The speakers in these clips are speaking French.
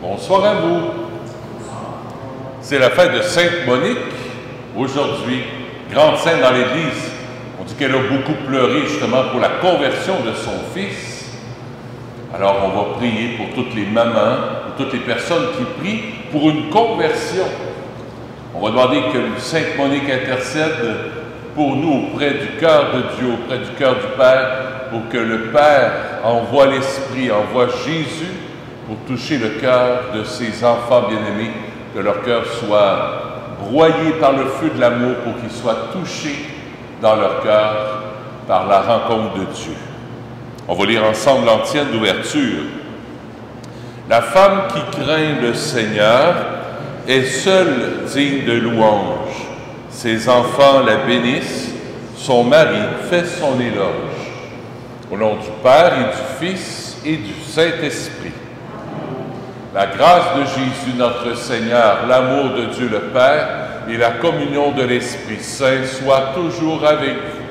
Bonsoir à vous. C'est la fête de Sainte Monique. Aujourd'hui, grande sainte dans l'Église. On dit qu'elle a beaucoup pleuré justement pour la conversion de son fils. Alors on va prier pour toutes les mamans, pour toutes les personnes qui prient pour une conversion. On va demander que Sainte Monique intercède pour nous auprès du cœur de Dieu, auprès du cœur du Père, pour que le Père envoie l'Esprit, envoie Jésus pour toucher le cœur de ses enfants bien-aimés, que leur cœur soit broyé par le feu de l'amour pour qu'ils soient touchés dans leur cœur par la rencontre de Dieu. On va lire ensemble l'antienne d'ouverture. La femme qui craint le Seigneur est seule digne de louange. Ses enfants la bénissent, son mari fait son éloge. Au nom du Père et du Fils et du Saint-Esprit. La grâce de Jésus notre Seigneur, l'amour de Dieu le Père et la communion de l'Esprit Saint soient toujours avec vous.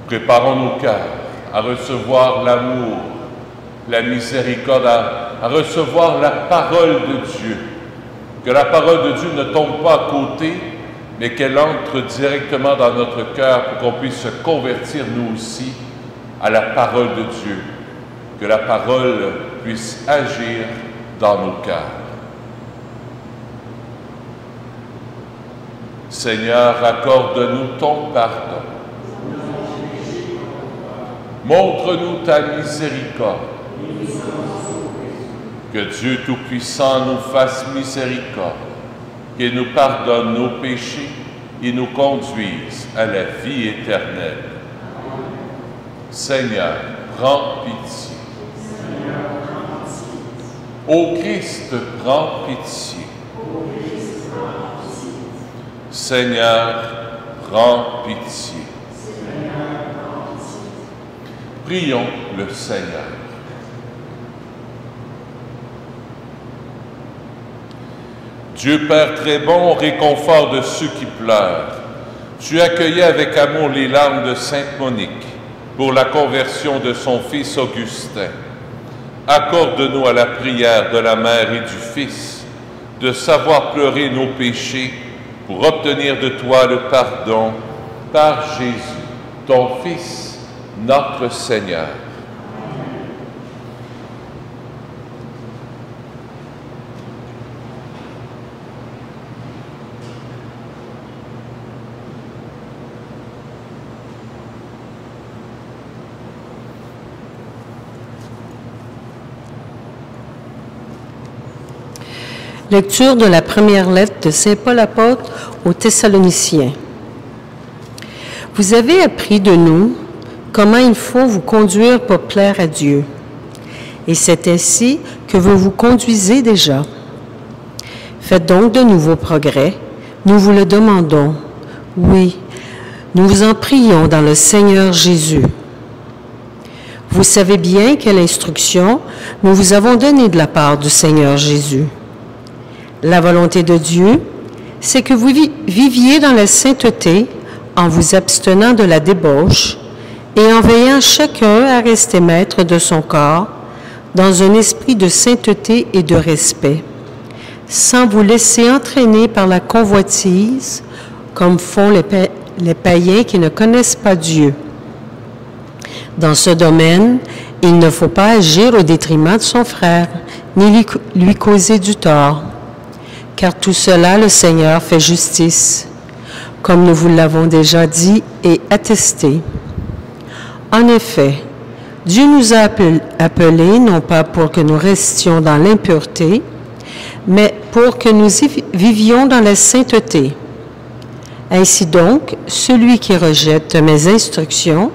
Préparons nos cœurs à recevoir l'amour, la miséricorde, à recevoir la parole de Dieu. Que la parole de Dieu ne tombe pas à côté, mais qu'elle entre directement dans notre cœur pour qu'on puisse se convertir nous aussi à la parole de Dieu. Que la parole puisse agir dans nos cœurs. Seigneur, accorde-nous ton pardon. Montre-nous ta miséricorde. Que Dieu Tout-Puissant nous fasse miséricorde, qu'il nous pardonne nos péchés et nous conduise à la vie éternelle. Seigneur, prends pitié. Ô Christ, prends pitié. Seigneur, prends pitié. Prions le Seigneur. Dieu Père très bon, réconfort de ceux qui pleurent, tu accueillais avec amour les larmes de Sainte Monique pour la conversion de son fils Augustin. Accorde-nous à la prière de la Mère et du Fils de savoir pleurer nos péchés pour obtenir de toi le pardon par Jésus, ton Fils, notre Seigneur. Lecture de la première lettre de Saint Paul apôtre aux Thessaloniciens. Vous avez appris de nous comment il faut vous conduire pour plaire à Dieu. Et c'est ainsi que vous vous conduisez déjà. Faites donc de nouveaux progrès, nous vous le demandons. Oui, nous vous en prions dans le Seigneur Jésus. Vous savez bien quelle instruction nous vous avons donnée de la part du Seigneur Jésus. La volonté de Dieu, c'est que vous viviez dans la sainteté en vous abstenant de la débauche et en veillant chacun à rester maître de son corps dans un esprit de sainteté et de respect, sans vous laisser entraîner par la convoitise comme font les païens qui ne connaissent pas Dieu. Dans ce domaine, il ne faut pas agir au détriment de son frère, ni lui causer du tort. Car tout cela, le Seigneur fait justice, comme nous vous l'avons déjà dit et attesté. En effet, Dieu nous a appelés non pas pour que nous restions dans l'impureté, mais pour que nous vivions dans la sainteté. Ainsi donc, celui qui rejette mes instructions,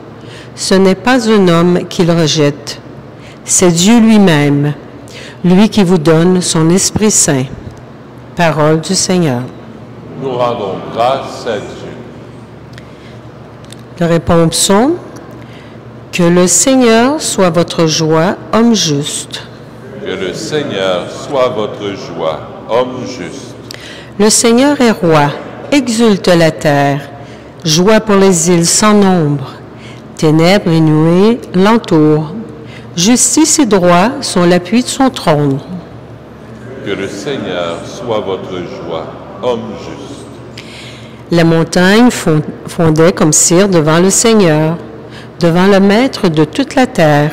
ce n'est pas un homme qu'il rejette, c'est Dieu lui-même, lui qui vous donne son Esprit Saint. Parole du Seigneur. Nous rendons grâce à Dieu. Le répond-psaume. Que le Seigneur soit votre joie, homme juste. Que le Seigneur soit votre joie, homme juste. Le Seigneur est roi, exulte la terre, joie pour les îles sans nombre. Ténèbres et nuées l'entourent. Justice et droit sont l'appui de son trône. Que le Seigneur soit votre joie, homme juste. La montagne fondait comme cire devant le Seigneur, devant le Maître de toute la terre.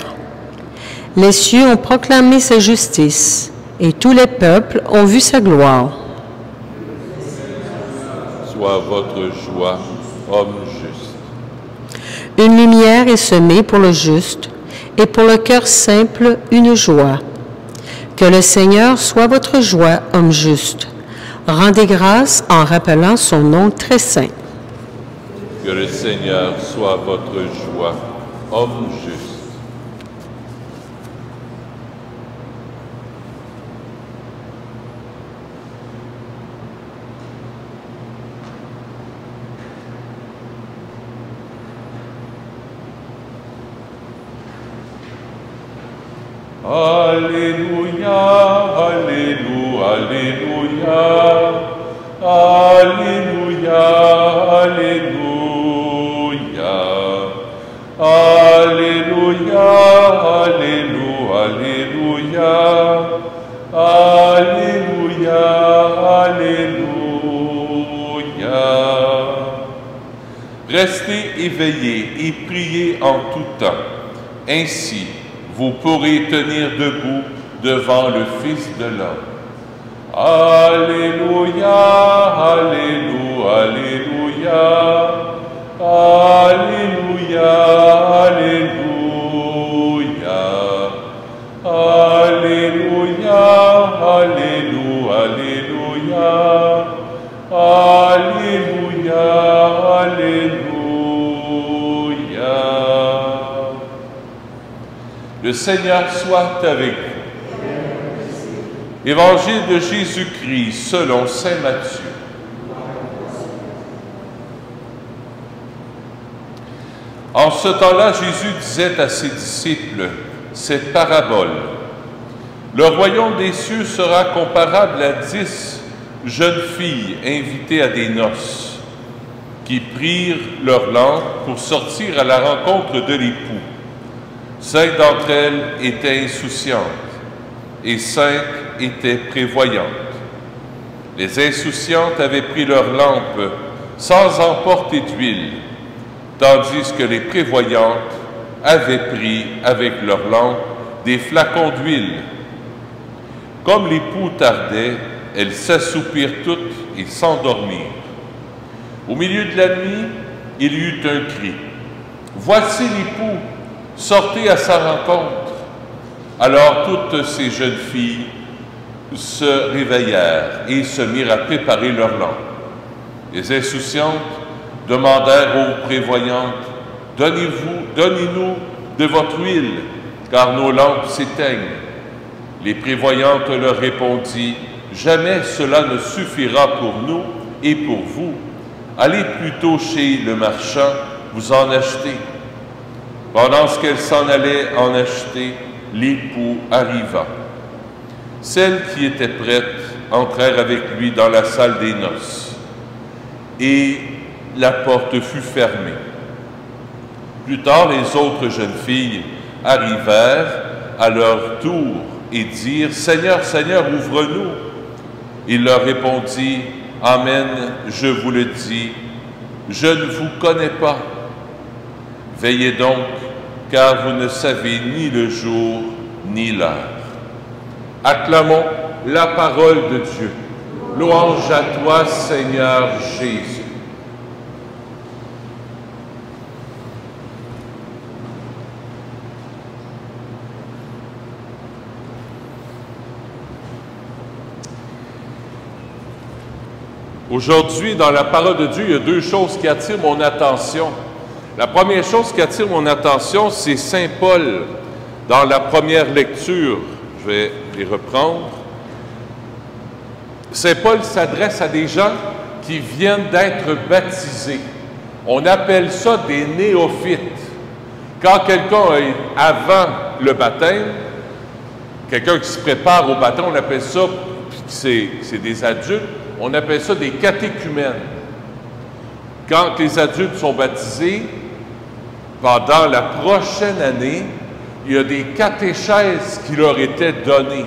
Les cieux ont proclamé sa justice, et tous les peuples ont vu sa gloire. Soit votre joie, homme juste. Une lumière est semée pour le juste, et pour le cœur simple, une joie. Que le Seigneur soit votre joie, homme juste. Rendez grâce en rappelant son nom très saint. Que le Seigneur soit votre joie, homme juste. Alléluia, Alléluia, Alléluia, Alléluia, Alléluia, Alléluia, Alléluia, Alléluia, Alléluia. Restez éveillés et priez en tout temps. Ainsi, vous pourrez tenir debout devant le Fils de l'homme. Alléluia, Alléluia, Alléluia, Alléluia, Alléluia, Alléluia, Alléluia, Alléluia, Alléluia. Le Seigneur soit avec vous. Évangile de Jésus-Christ selon saint Matthieu. En ce temps-là, Jésus disait à ses disciples cette parabole. Le royaume des cieux sera comparable à 10 jeunes filles invitées à des noces, qui prirent leur lampe pour sortir à la rencontre de l'époux. 5 d'entre elles étaient insouciantes et 5 étaient prévoyantes. Les insouciantes avaient pris leur lampe sans emporter d'huile, tandis que les prévoyantes avaient pris avec leur lampe des flacons d'huile. Comme l'époux tardait, elles s'assoupirent toutes et s'endormirent. Au milieu de la nuit, il y eut un cri. « Voici l'époux, sortez à sa rencontre. » Alors toutes ces jeunes filles se réveillèrent et se mirent à préparer leurs lampes. Les insouciantes demandèrent aux prévoyantes, « Donnez-nous de votre huile, car nos lampes s'éteignent. » Les prévoyantes leur répondirent, « Jamais cela ne suffira pour nous et pour vous. Allez plutôt chez le marchand, vous en achetez. » Pendant ce qu'elles s'en allaient en acheter, l'époux arriva. Celles qui étaient prêtes entrèrent avec lui dans la salle des noces, et la porte fut fermée. Plus tard, les autres jeunes filles arrivèrent à leur tour et dirent, « Seigneur, Seigneur, ouvre-nous. » Il leur répondit, « Amen, je vous le dis, je ne vous connais pas. Veillez donc, car vous ne savez ni le jour ni l'heure. » Acclamons la parole de Dieu. Louange à toi, Seigneur Jésus. Aujourd'hui, dans la parole de Dieu, il y a deux choses qui attirent mon attention. La première chose qui attire mon attention, c'est Saint Paul, dans la première lecture. Je vais les reprendre. Saint Paul s'adresse à des gens qui viennent d'être baptisés. On appelle ça des néophytes. Quand quelqu'un est avant le baptême, quelqu'un qui se prépare au baptême, on appelle ça, c'est des adultes, on appelle ça des catéchumènes. Quand les adultes sont baptisés, pendant la prochaine année, il y a des catéchèses qui leur étaient données.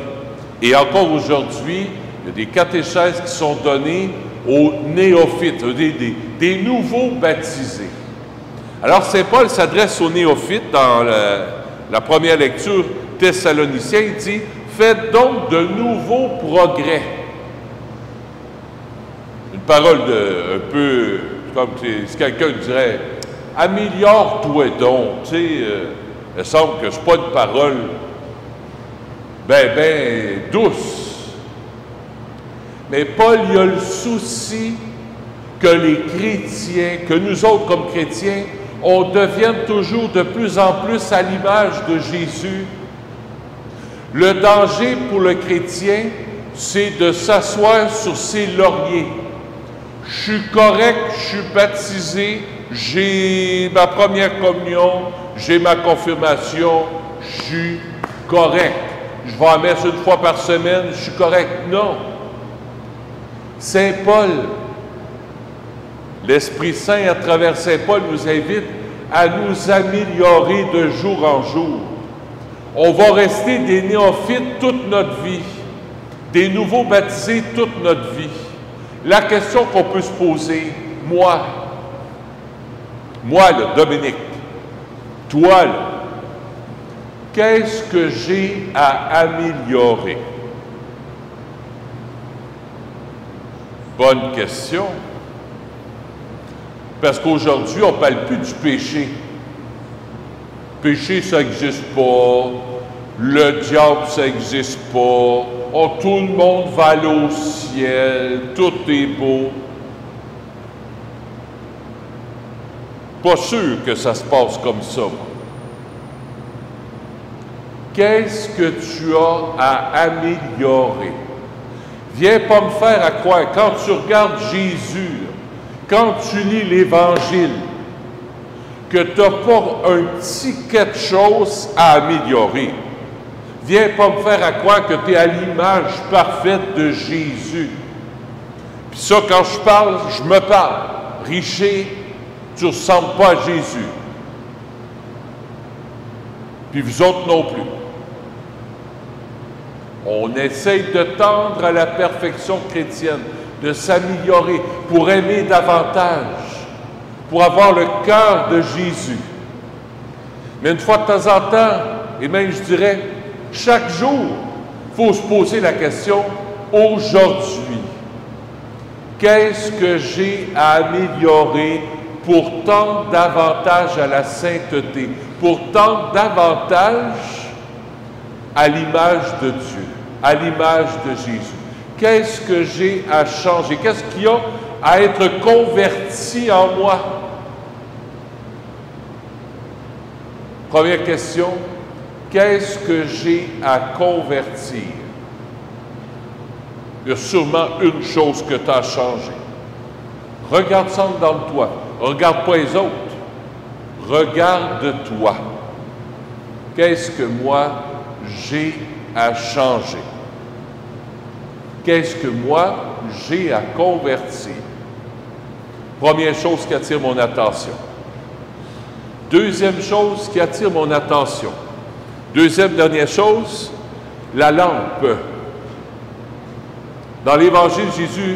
Et encore aujourd'hui, il y a des catéchèses qui sont données aux néophytes, des nouveaux baptisés. Alors, Saint Paul s'adresse aux néophytes dans la première lecture Thessaloniciens. Il dit « Faites donc de nouveaux progrès ». Une parole un peu, comme si quelqu'un dirait « Améliore-toi donc ». Tu sais, il semble que ce n'est pas une parole ben douce. Mais Paul, il a le souci que les chrétiens, que nous autres comme chrétiens, on devienne toujours de plus en plus à l'image de Jésus. Le danger pour le chrétien, c'est de s'asseoir sur ses lauriers. Je suis correct, je suis baptisé, j'ai ma première communion, j'ai ma confirmation, je suis correct. Je vais à messe une fois par semaine, je suis correct. Non. Saint Paul, l'Esprit Saint, à travers Saint Paul, nous invite à nous améliorer de jour en jour. On va rester des néophytes toute notre vie, des nouveaux baptisés toute notre vie. La question qu'on peut se poser, moi là, Dominique, toi là, qu'est-ce que j'ai à améliorer? Bonne question. Parce qu'aujourd'hui, on ne parle plus du péché. Le péché, ça n'existe pas. Le diable, ça n'existe pas. Oh, tout le monde va aller au ciel. Tout est beau. Pas sûr que ça se passe comme ça. Qu'est-ce que tu as à améliorer? Viens pas me faire à croire. Quand tu regardes Jésus, quand tu lis l'Évangile, que tu n'as pas un petit quelque chose à améliorer. Viens pas me faire à croire que tu es à l'image parfaite de Jésus. Puis ça, quand je parle, je me parle. Richer, tu ne ressembles pas à Jésus. Puis vous autres non plus. On essaye de tendre à la perfection chrétienne, de s'améliorer pour aimer davantage, pour avoir le cœur de Jésus. Mais une fois de temps en temps, et même je dirais, chaque jour, il faut se poser la question, aujourd'hui, qu'est-ce que j'ai à améliorer pour tendre davantage à la sainteté, pour tendre davantage à l'image de Dieu, à l'image de Jésus? Qu'est-ce que j'ai à changer? Qu'est-ce qu'il y a à être converti en moi? Première question, qu'est-ce que j'ai à convertir? Il y a sûrement une chose que tu as changé. Regarde ça dans toi. Regarde pas les autres. Regarde-toi. Qu'est-ce que moi, j'ai à changer? Qu'est-ce que moi, j'ai à convertir? Première chose qui attire mon attention. Deuxième chose qui attire mon attention. Deuxième, dernière chose, la lampe. Dans l'Évangile, Jésus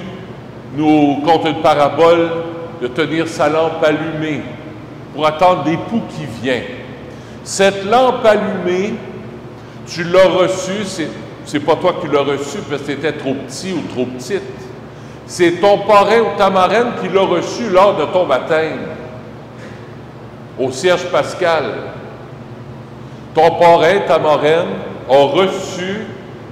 nous conte une parabole de tenir sa lampe allumée pour attendre l'époux qui vient. Cette lampe allumée, tu l'as reçue, c'est pas toi qui l'as reçue parce que tu étais trop petit ou trop petite. C'est ton parrain ou ta marraine qui l'a reçue lors de ton baptême, au cierge pascal. Ton parrain, ta marraine ont reçu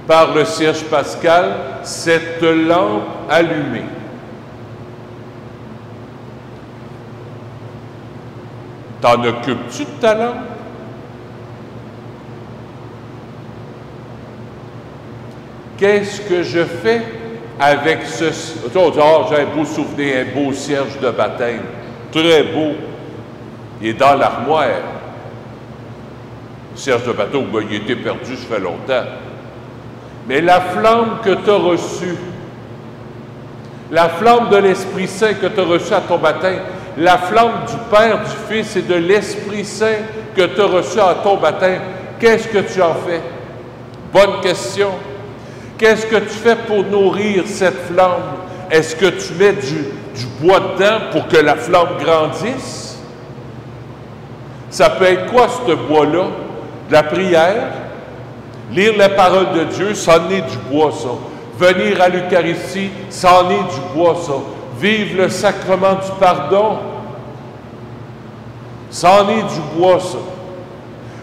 par le cierge pascal cette lampe allumée. T'en occupes-tu de ta lampe? Qu'est-ce que je fais avec ce... Oh, j'ai un beau souvenir, un beau cierge de baptême. Très beau. Il est dans l'armoire. Le cierge de baptême, ben, il était perdu, ça fait longtemps. Mais la flamme que tu as reçue, la flamme de l'Esprit Saint que tu as reçue à ton baptême, la flamme du Père, du Fils et de l'Esprit Saint que tu as reçue à ton baptême, Qu'est-ce que tu en fais? Bonne question. Qu'est-ce que tu fais pour nourrir cette flamme? Est-ce que tu mets du bois dedans pour que la flamme grandisse? Ça peut être quoi, ce bois-là? De la prière? Lire la parole de Dieu, c'en est du bois, ça. Venir à l'Eucharistie, c'en est du bois, ça. Vivre le sacrement du pardon, c'en est du bois, ça.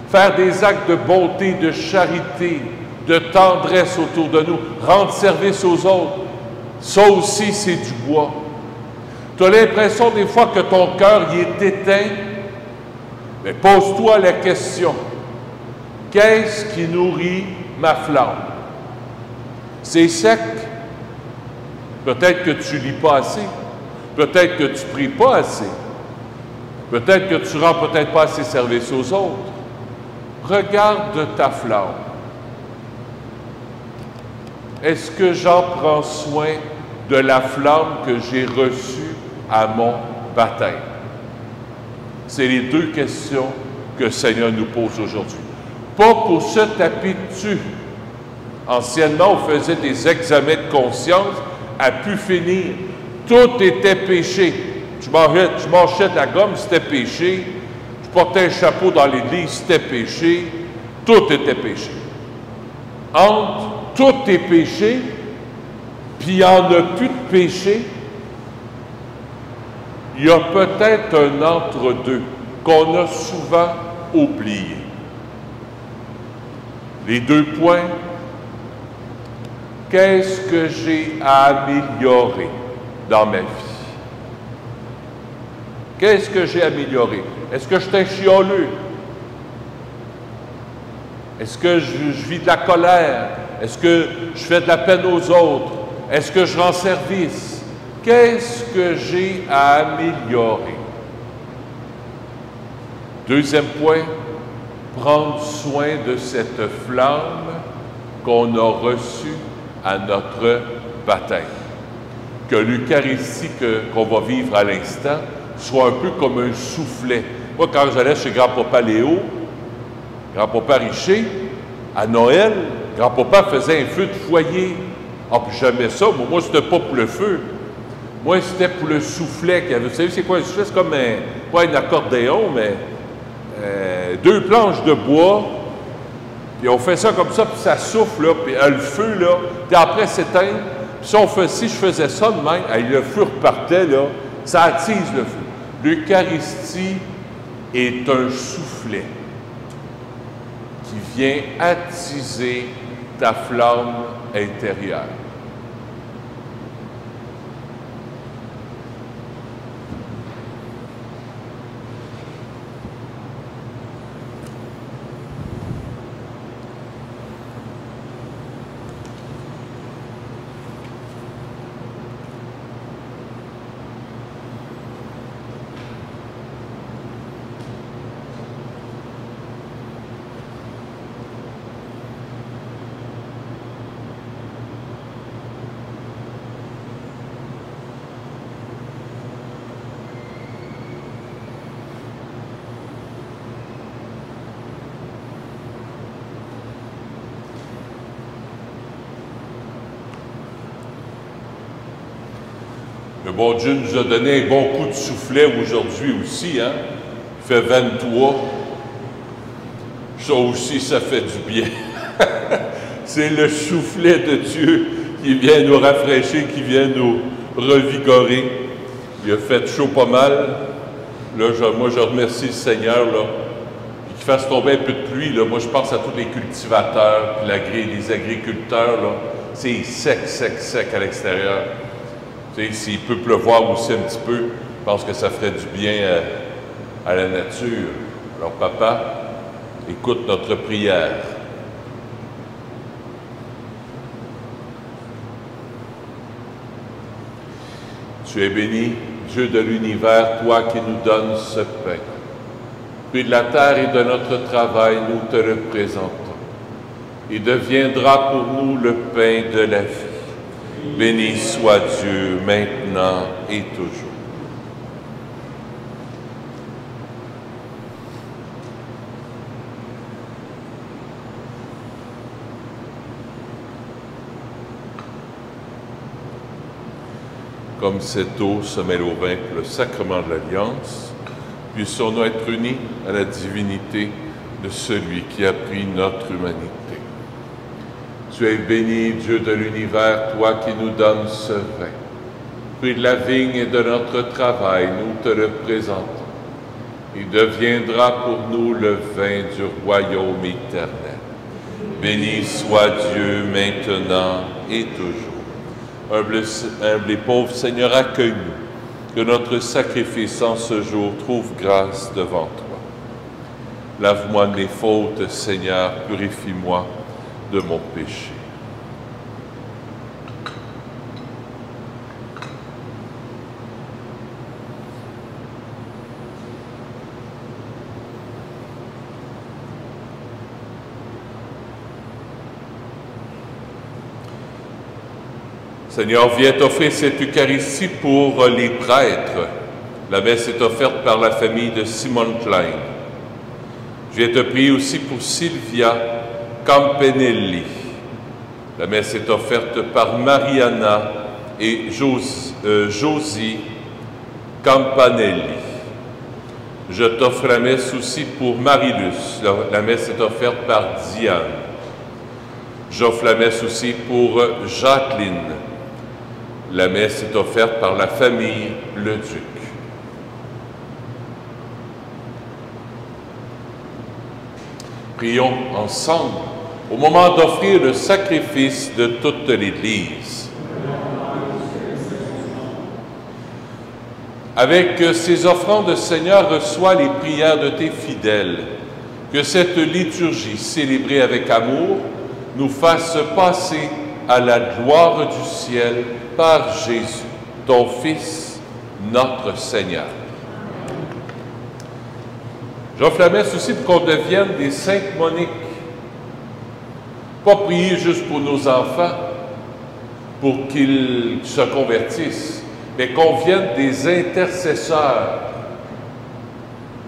Faire des actes de bonté, de charité, de tendresse autour de nous, rendre service aux autres, ça aussi, c'est du bois. Tu as l'impression des fois que ton cœur y est éteint, mais pose-toi la question, qu'est-ce qui nourrit ma flamme? C'est sec? Peut-être que tu lis pas assez. Peut-être que tu pries pas assez. Peut-être que tu rends peut-être pas assez service aux autres. Regarde ta flamme. Est-ce que j'en prends soin de la flamme que j'ai reçue à mon baptême? C'est les deux questions que le Seigneur nous pose aujourd'hui. Pas pour se taper dessus. Anciennement, on faisait des examens de conscience à pu finir. Tout était péché. Je mangeais de la gomme, c'était péché. Je portais un chapeau dans l'église, c'était péché. Tout était péché. Entre tout est péché, puis il n'y en a plus de péché, il y a peut-être un entre-deux qu'on a souvent oublié. Les deux points. Qu'est-ce que j'ai à améliorer dans ma vie? Qu'est-ce que j'ai amélioré? Est-ce que je suis un chialeux? Est-ce que je vis de la colère? Est-ce que je fais de la peine aux autres? Est-ce que je rends service? Qu'est-ce que j'ai à améliorer? Deuxième point, prendre soin de cette flamme qu'on a reçue à notre baptême. Que l'Eucharistie qu'on va vivre à l'instant soit un peu comme un soufflet. Moi, quand j'allais chez grand-papa Léo, grand-papa Richer, à Noël, grand-papa faisait un feu de foyer. Ah, puis j'aimais ça. Moi, c'était pas pour le feu. Moi, c'était pour le soufflet qu'il y avait. Vous savez, c'est quoi un soufflet? C'est comme pas un accordéon, mais deux planches de bois. Puis on fait ça comme ça, puis ça souffle, là, puis le feu, là, puis après s'éteint. Puis si je faisais ça de même, le feu repartait, là, ça attise le feu. L'Eucharistie est un soufflet qui vient attiser ta flamme intérieure. Le bon Dieu nous a donné un bon coup de soufflet aujourd'hui aussi, hein? Il fait 23. Ça aussi, ça fait du bien. C'est le soufflet de Dieu qui vient nous rafraîchir, qui vient nous revigorer. Il a fait chaud pas mal. Là, moi, je remercie le Seigneur, là, qu'il fasse tomber un peu de pluie. Là. Moi, je pense à tous les cultivateurs, puis les agriculteurs. Là. C'est sec, sec, sec à l'extérieur. S'il peut pleuvoir aussi un petit peu, je pense que ça ferait du bien à la nature. Alors, Papa, écoute notre prière. Tu es béni, Dieu de l'univers, toi qui nous donnes ce pain. Puis de la terre et de notre travail, nous te le présentons. Il deviendra pour nous le pain de la vie. Béni soit Dieu, maintenant et toujours. Comme cette eau se mêle au vin pour le sacrement de l'Alliance, puissions-nous être unis à la divinité de celui qui a pris notre humanité. Tu es béni, Dieu de l'univers, toi qui nous donnes ce vin. Fruit de la vigne et de notre travail, nous te le présentons. Il deviendra pour nous le vin du royaume éternel. Béni soit Dieu maintenant et toujours. Humble et pauvre Seigneur, accueille-nous, que notre sacrifice en ce jour trouve grâce devant toi. Lave-moi de mes fautes, Seigneur, purifie-moi de mon péché. Seigneur, viens t'offrir cette Eucharistie pour les prêtres. La messe est offerte par la famille de Simon Klein. Je viens te prier aussi pour Sylvia Campanelli. La messe est offerte par Mariana et Josie Campanelli. Je t'offre la messe aussi pour Marilus. La messe est offerte par Diane. J'offre la messe aussi pour Jacqueline. La messe est offerte par la famille Leduc. Prions ensemble au moment d'offrir le sacrifice de toute l'Église. Avec ces offrandes, Seigneur, reçois les prières de tes fidèles. Que cette liturgie célébrée avec amour nous fasse passer à la gloire du ciel par Jésus, ton Fils, notre Seigneur. J'offre la messe aussi pour qu'on devienne des saintes Moniques. Pas prier juste pour nos enfants, pour qu'ils se convertissent, mais qu'on vienne des intercesseurs,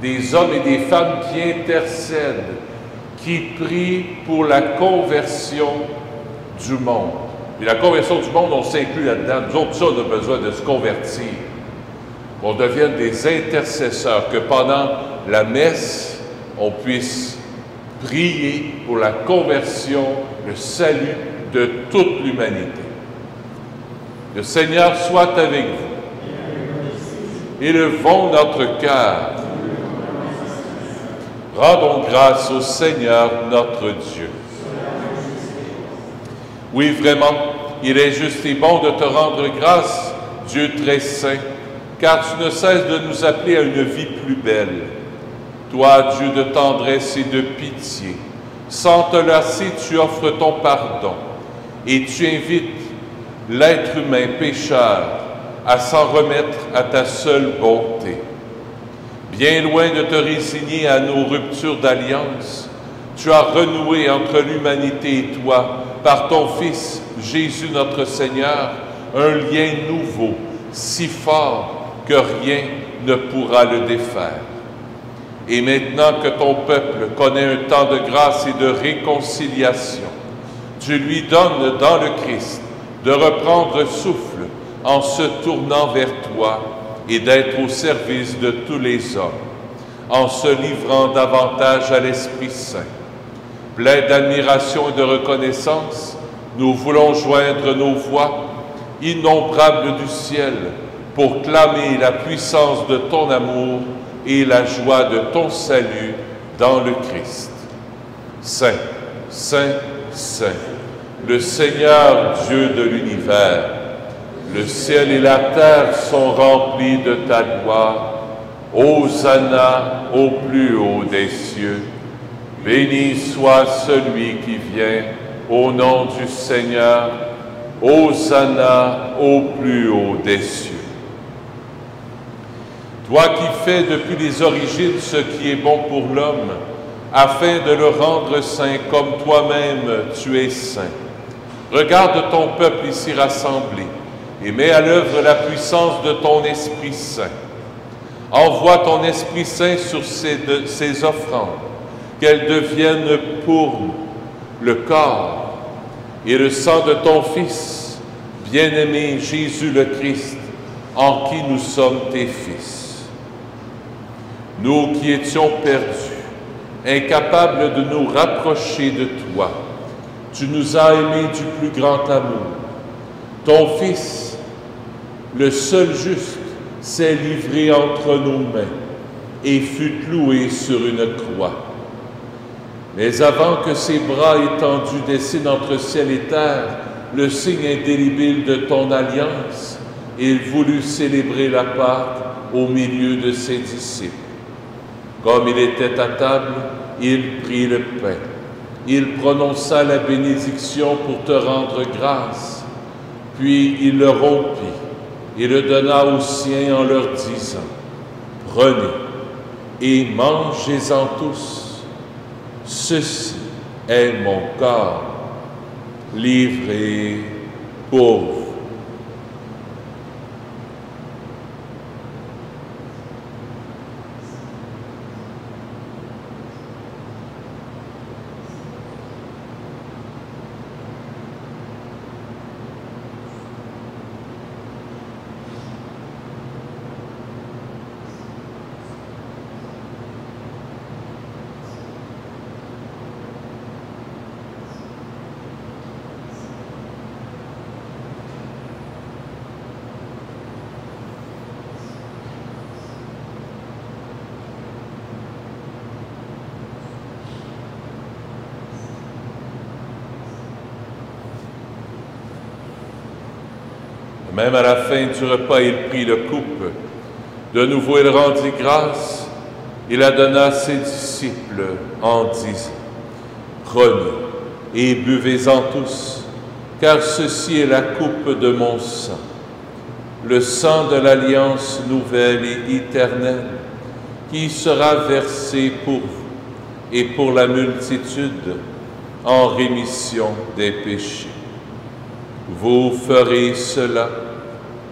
des hommes et des femmes qui intercèdent, qui prient pour la conversion du monde. Et la conversion du monde, on s'inclut là-dedans. Nous autres, ça, on a besoin de se convertir. On devienne des intercesseurs, que pendant la messe, on puisse prier pour la conversion, le salut de toute l'humanité. Le Seigneur soit avec vous. Élevons notre cœur. Rendons grâce au Seigneur notre Dieu. Oui, vraiment, il est juste et bon de te rendre grâce, Dieu très saint, car tu ne cesses de nous appeler à une vie plus belle. Toi, Dieu de tendresse et de pitié, sans te lasser, tu offres ton pardon et tu invites l'être humain pécheur à s'en remettre à ta seule bonté. Bien loin de te résigner à nos ruptures d'alliance, tu as renoué entre l'humanité et toi, par ton Fils, Jésus notre Seigneur, un lien nouveau, si fort que rien ne pourra le défaire. Et maintenant que ton peuple connaît un temps de grâce et de réconciliation, tu lui donnes dans le Christ de reprendre souffle en se tournant vers toi et d'être au service de tous les hommes, en se livrant davantage à l'Esprit Saint. Plein d'admiration et de reconnaissance, nous voulons joindre nos voix innombrables du ciel pour clamer la puissance de ton amour et la joie de ton salut dans le Christ. Saint, Saint, Saint, le Seigneur Dieu de l'univers, le ciel et la terre sont remplis de ta gloire. Hosanna au plus haut des cieux. Béni soit celui qui vient au nom du Seigneur. Hosanna au plus haut des cieux. Toi qui fais depuis les origines ce qui est bon pour l'homme, afin de le rendre saint comme toi-même tu es saint. Regarde ton peuple ici rassemblé et mets à l'œuvre la puissance de ton Esprit Saint. Envoie ton Esprit Saint sur ces offrandes, qu'elles deviennent pour nous le corps et le sang de ton Fils, bien-aimé Jésus le Christ, en qui nous sommes tes fils. Nous qui étions perdus, incapables de nous rapprocher de toi, tu nous as aimés du plus grand amour. Ton Fils, le seul juste, s'est livré entre nos mains et fut cloué sur une croix. Mais avant que ses bras étendus dessinent entre ciel et terre le signe indélébile de ton alliance, il voulut célébrer la Pâque au milieu de ses disciples. Comme il était à table, il prit le pain. Il prononça la bénédiction pour te rendre grâce. Puis il le rompit et le donna aux siens en leur disant, « Prenez et mangez-en tous. Ceci est mon corps, livré pour vous. » Même à la fin du repas, il prit le coupe. De nouveau, il rendit grâce. Il la donna à ses disciples en disant, « Prenez et buvez-en tous, car ceci est la coupe de mon sang, le sang de l'alliance nouvelle et éternelle, qui sera versé pour vous et pour la multitude en rémission des péchés. Vous ferez cela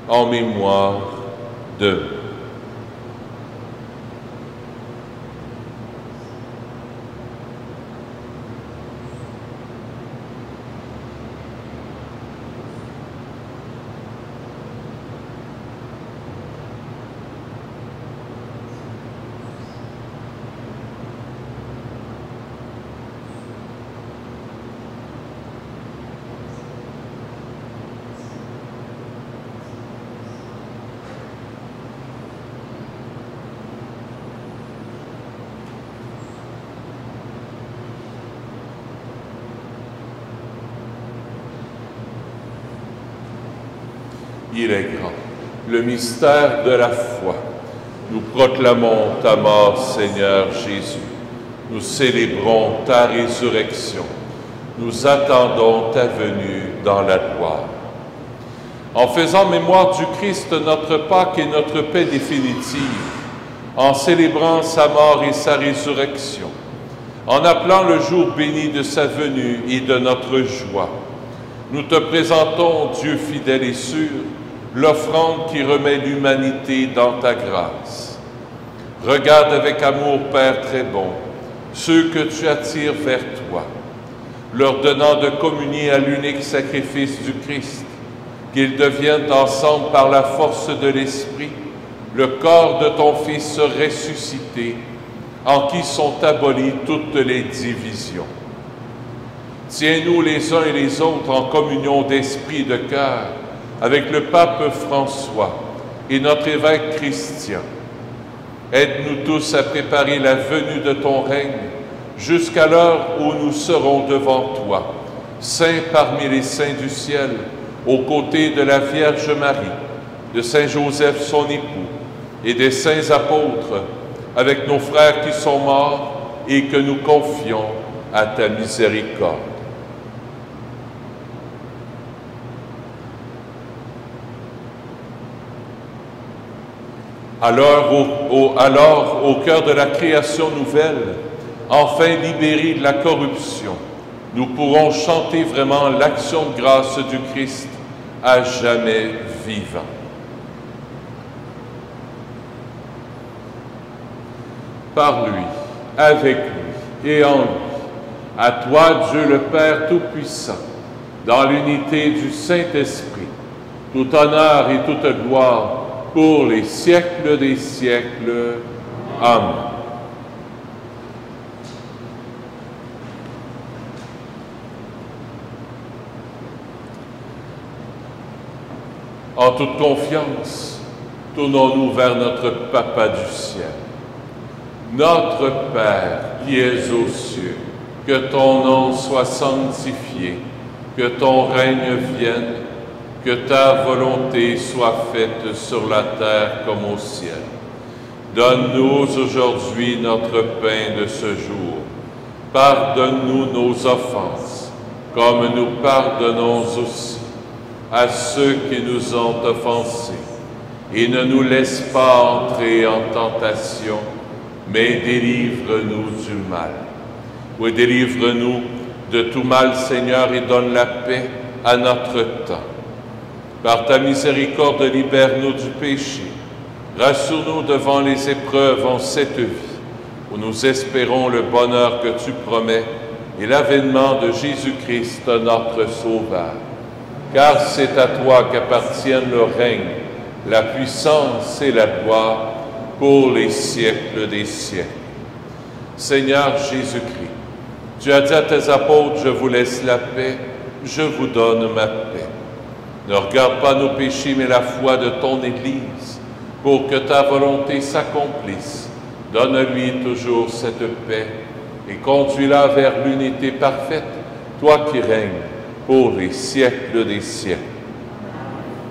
en mémoire de moi. » Il est grand, le mystère de la foi. Nous proclamons ta mort, Seigneur Jésus. Nous célébrons ta résurrection. Nous attendons ta venue dans la gloire. En faisant mémoire du Christ, notre Pâque et notre paix définitive, en célébrant sa mort et sa résurrection, en appelant le jour béni de sa venue et de notre joie, nous te présentons, Dieu fidèle et sûr, l'offrande qui remet l'humanité dans ta grâce. Regarde avec amour, Père très bon, ceux que tu attires vers toi, leur donnant de communier à l'unique sacrifice du Christ, qu'ils deviennent ensemble par la force de l'Esprit, le corps de ton Fils ressuscité, en qui sont abolies toutes les divisions. Tiens-nous les uns et les autres en communion d'esprit et de cœur, avec le pape François et notre évêque Christian. Aide-nous tous à préparer la venue de ton règne jusqu'à l'heure où nous serons devant toi, saints parmi les saints du ciel, aux côtés de la Vierge Marie, de Saint Joseph son époux et des saints apôtres, avec nos frères qui sont morts et que nous confions à ta miséricorde. Alors, au cœur de la création nouvelle, enfin libérés de la corruption, nous pourrons chanter vraiment l'action de grâce du Christ à jamais vivant. Par lui, avec lui et en lui, à toi, Dieu le Père Tout-Puissant, dans l'unité du Saint-Esprit, tout honneur et toute gloire pour les siècles des siècles. Amen. En toute confiance, tournons-nous vers notre Papa du ciel. Notre Père qui es aux cieux, que ton nom soit sanctifié, que ton règne vienne, que ta volonté soit faite sur la terre comme au ciel. Donne-nous aujourd'hui notre pain de ce jour. Pardonne-nous nos offenses, comme nous pardonnons aussi à ceux qui nous ont offensés. Et ne nous laisse pas entrer en tentation, mais délivre-nous du mal. Oui, délivre-nous de tout mal, Seigneur, et donne la paix à notre temps. Par ta miséricorde, libère-nous du péché. Rassure-nous devant les épreuves en cette vie, où nous espérons le bonheur que tu promets et l'avènement de Jésus-Christ, notre Sauveur. Car c'est à toi qu'appartiennent le règne, la puissance et la gloire pour les siècles des siècles. Seigneur Jésus-Christ, tu as dit à tes apôtres, je vous laisse la paix, je vous donne ma paix. Ne regarde pas nos péchés, mais la foi de ton Église, pour que ta volonté s'accomplisse. Donne-lui toujours cette paix et conduis-la vers l'unité parfaite, toi qui règnes pour les siècles des siècles.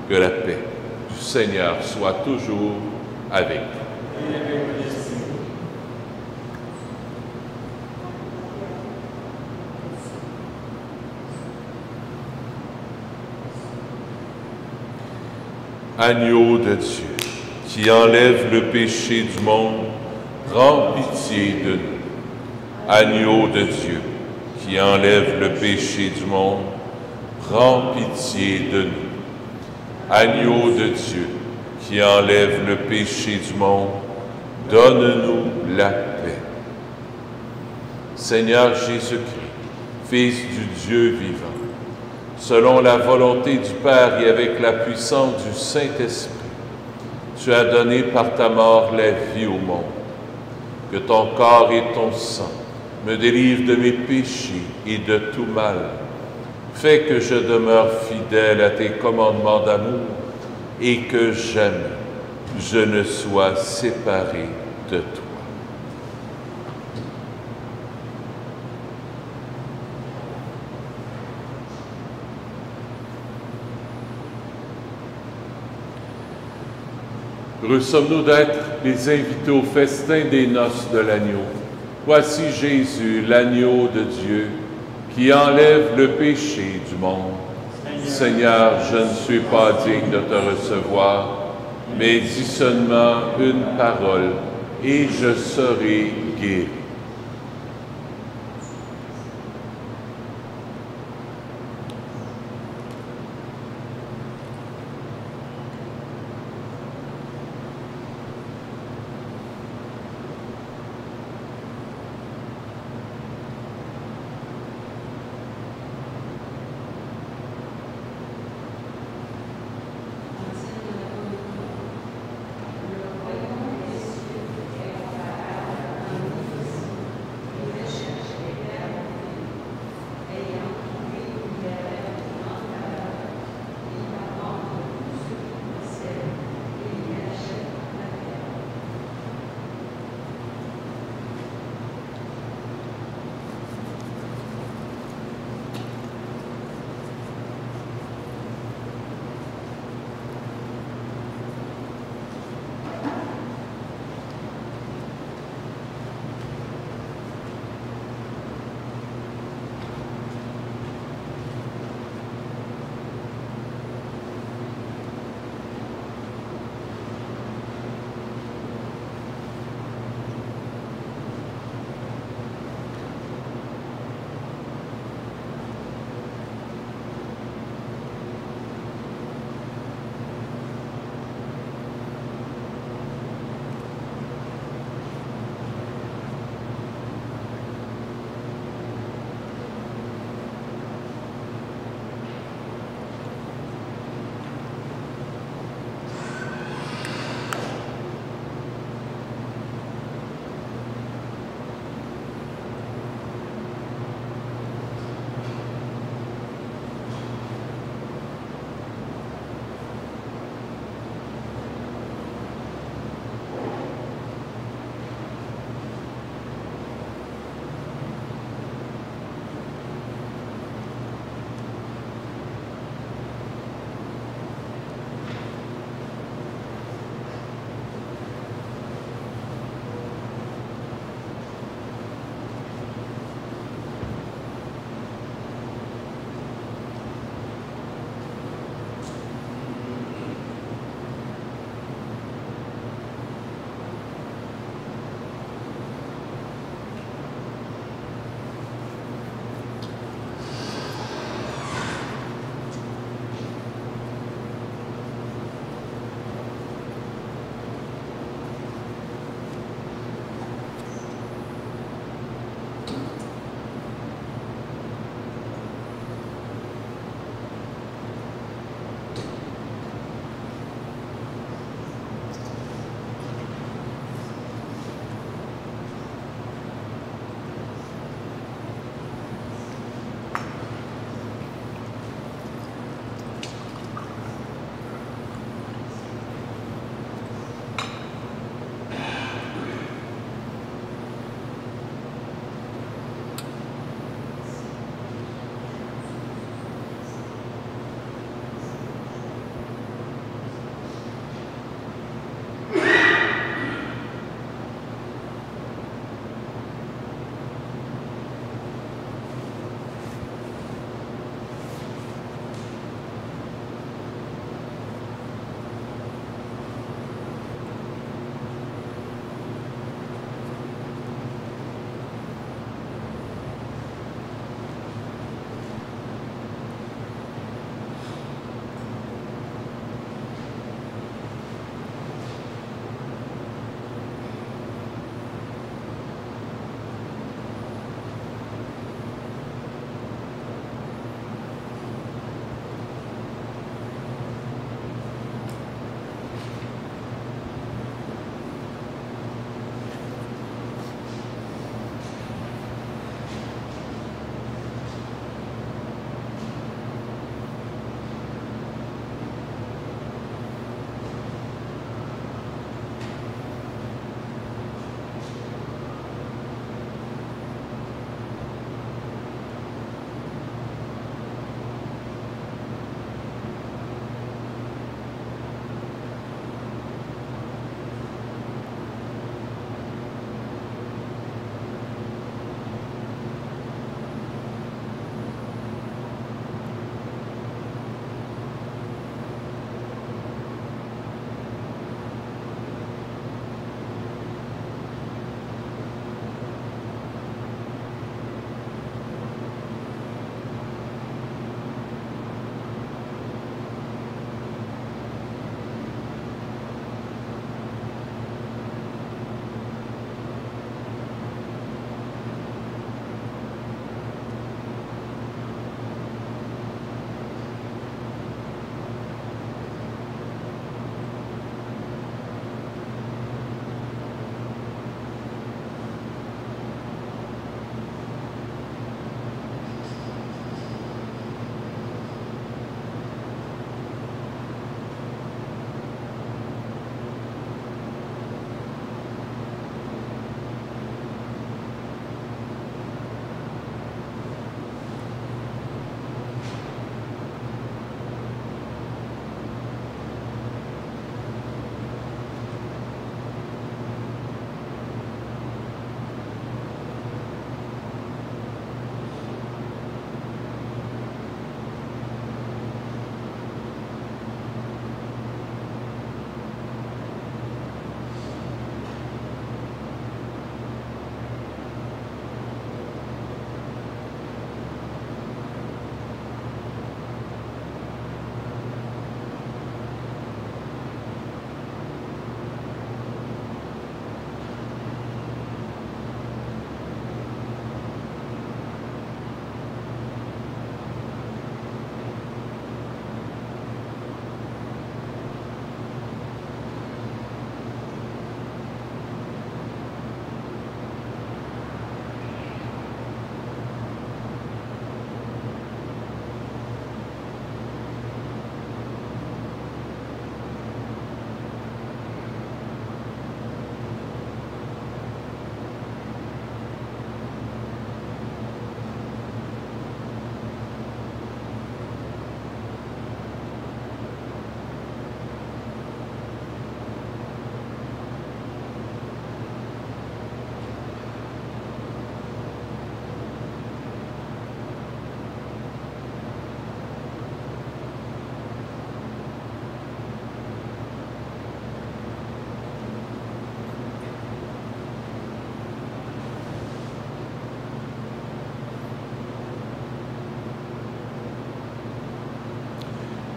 Que la paix du Seigneur soit toujours avec vous. Agneau de Dieu, qui enlève le péché du monde, prends pitié de nous. Agneau de Dieu, qui enlève le péché du monde, prends pitié de nous. Agneau de Dieu, qui enlève le péché du monde, donne-nous la paix. Seigneur Jésus-Christ, Fils du Dieu vivant, selon la volonté du Père et avec la puissance du Saint-Esprit, tu as donné par ta mort la vie au monde. Que ton corps et ton sang me délivrent de mes péchés et de tout mal. Fais que je demeure fidèle à tes commandements d'amour et que jamais je ne sois séparé de toi. Heureux sommes-nous d'être les invités au festin des noces de l'agneau. Voici Jésus, l'agneau de Dieu, qui enlève le péché du monde. Seigneur, je ne suis pas digne de te recevoir, mais dis seulement une parole, et je serai guéri.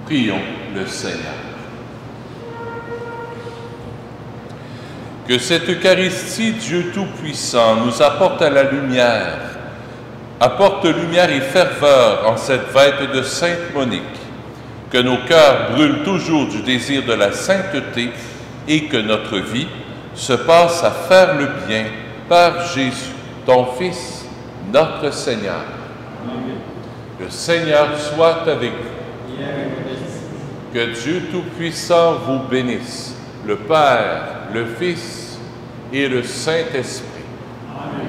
Prions le Seigneur. Que cette Eucharistie, Dieu Tout-Puissant, nous apporte à la lumière, apporte lumière et ferveur en cette fête de Sainte Monique, que nos cœurs brûlent toujours du désir de la sainteté et que notre vie se passe à faire le bien par Jésus, ton Fils, notre Seigneur. Amen. Le Seigneur soit avec vous. Que Dieu Tout-Puissant vous bénisse, le Père, le Fils et le Saint-Esprit. Amen.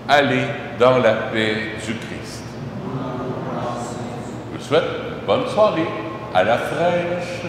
Allez dans la paix du Christ. Je vous souhaite une bonne soirée, à la fraîche.